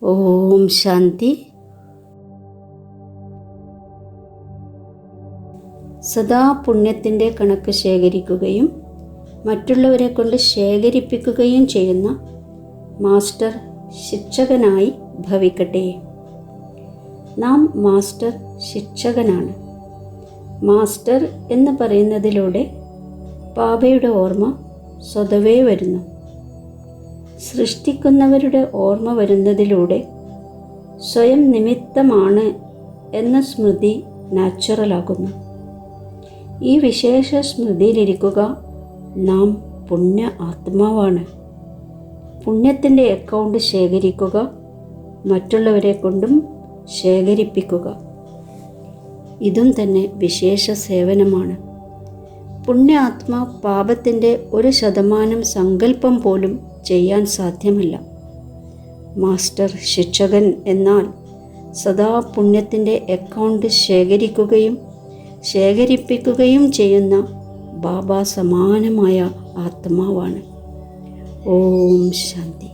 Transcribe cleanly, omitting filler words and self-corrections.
ഓം ശാന്തി. സദാ പുണ്യത്തിൻ്റെ കണക്ക് ശേഖരിക്കുകയും മറ്റുള്ളവരെ കൊണ്ട് ശേഖരിപ്പിക്കുകയും ചെയ്യുന്ന മാസ്റ്റർ ശിക്ഷകനായി ഭവിക്കട്ടെ. നാം മാസ്റ്റർ ശിക്ഷകനാണ്. മാസ്റ്റർ എന്ന് പറയുന്നതിലൂടെ ബാബയുടെ ഓർമ്മ സ്വതവേ വരുന്നു. സൃഷ്ടിക്കുന്നവരുടെ ഓർമ്മ വരുന്നതിലൂടെ സ്വയം നിമിത്തമാണ് എന്ന സ്മൃതി നാച്ചുറലാകുന്നു. ഈ വിശേഷ സ്മൃതിയിലിരിക്കുക നാം പുണ്യ ആത്മാവാണ്. പുണ്യത്തിൻ്റെ അക്കൗണ്ട് ശേഖരിക്കുക, മറ്റുള്ളവരെ കൊണ്ടും ശേഖരിപ്പിക്കുക. ഇതും തന്നെ വിശേഷ സേവനമാണ്. പുണ്യ ആത്മാ പാപത്തിൻ്റെ 1% സങ്കല്പം പോലും ചെയ്യാൻ സാധ്യമല്ല. മാസ്റ്റർ ശിക്ഷകൻ എന്നാൽ സദാ പുണ്യത്തിൻ്റെ അക്കൗണ്ട് ശേഖരിക്കുകയും ശേഖരിപ്പിക്കുകയും ചെയ്യുന്ന ബാബ സമാനമായ ആത്മാവാണ്. ഓം ശാന്തി.